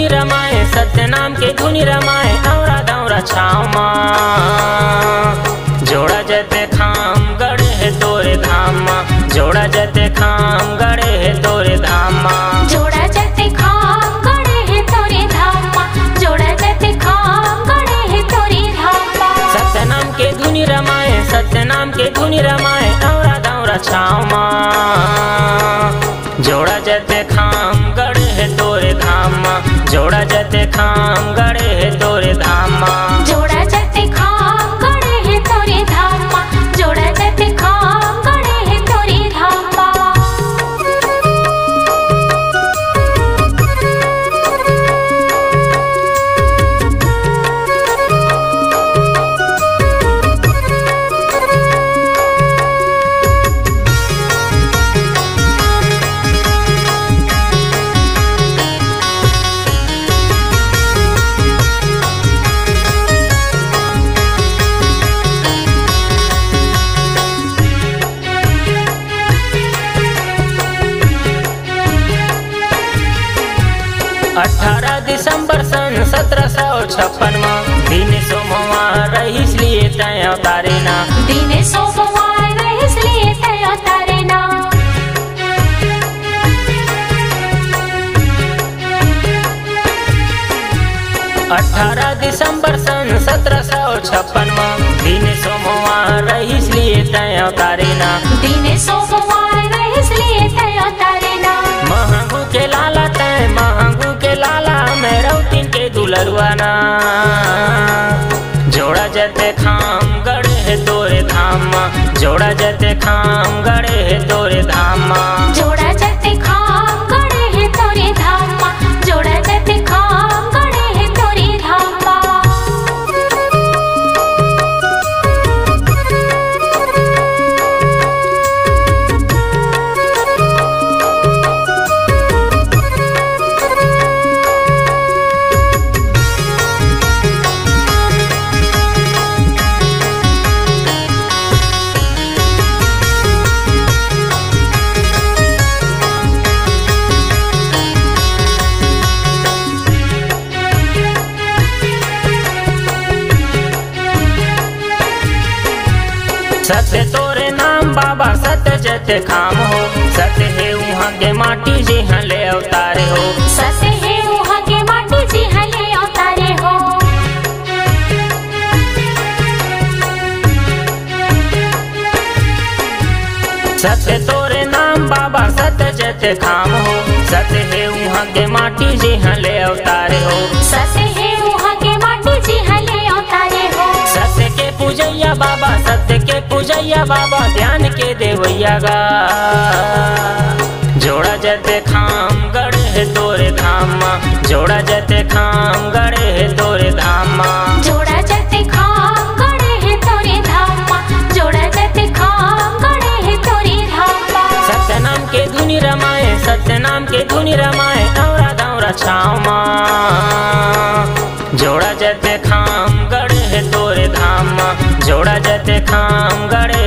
धुनी रमाए, सत्य नाम के धुनी रमाए, औरा दौरा छाव माँ। जोड़ा जते खाम गड़े है तोरे धाम माँ, जोड़ा जते खाम गड़े है तोरे धाम माँ। जोड़ा जते खाम गड़े है तोरे धाम माँ, जोड़ा जते खाम गड़े है तोरे धाम माँ। सत्य नाम के धुनी रमाए, सत्य नाम के धुनी रमाए, औरा दौरा छाव माँ। जोड़ा जते खाम गड़े है तोरे धाम माँ, जोड़ा जते खाम गड़े है तोरे धाम माँ। जोड़ा जते खाम गड़े है तोरे धाम माँ, जोड़ा जते खाम गड़े है तोरे धाम माँ। दिसंबर सन 1756 में दिन सोमवार रहीस लिए तय अवतारे ना, दिन सोमवार रहीस लिए तय अवतारे ना। 18 दिसंबर सन 1756 में दिन सोमवार रहीस लिए तय अवतारे ना, दिन सोमवार रहीस लिए तय अवतारे ना। महंगू के लाला तय महंगू के लाला मैं रौतीन के दुलरुआना। जोड़ा जते खाम गड़े है तोरे धाम माँ, जोड़ा जते खाम गड़े है तोरे धाम माँ। जोड़ा जते खाम गड़े है तोरे धाम माँ, जोड़ा जते खाम गड़े है तोरे धाम माँ। सत्य तोरे नाम बाबा सत्य जते खाम हो, सत्य है वहाँ के माटी जी हले अवतारे हो, सत्य है वहाँ के माटी जी हले अवतारे हो। सत्य तोरे नाम बाबा सत्य जते खाम हो, सत्य है वहाँ के माटी जी हले अवतारे हो, सत्य है वहाँ के माटी जी हले अवतारे हो। सत्य के पूजैया बाबा, सत्य के पूजैया बाबा, ध्यान के देवैया गा। जोड़ा जते खाम गड़े है तोरे धाम माँ, जोड़ा जते खाम गड़े है तोरे धाम माँ। जोड़ा जते खाम गड़े है तोरे धाम माँ, जोड़ा जते खाम गड़े है तोरे धाम माँ। सत्य नाम के धुनी रमाए, सत्य नाम के धुनी रमाए, औरा दौरा छाव माँ। जोड़ा जते खाम गड़े है तोरे धाम माँ, जोड़ा जते खाम गड़े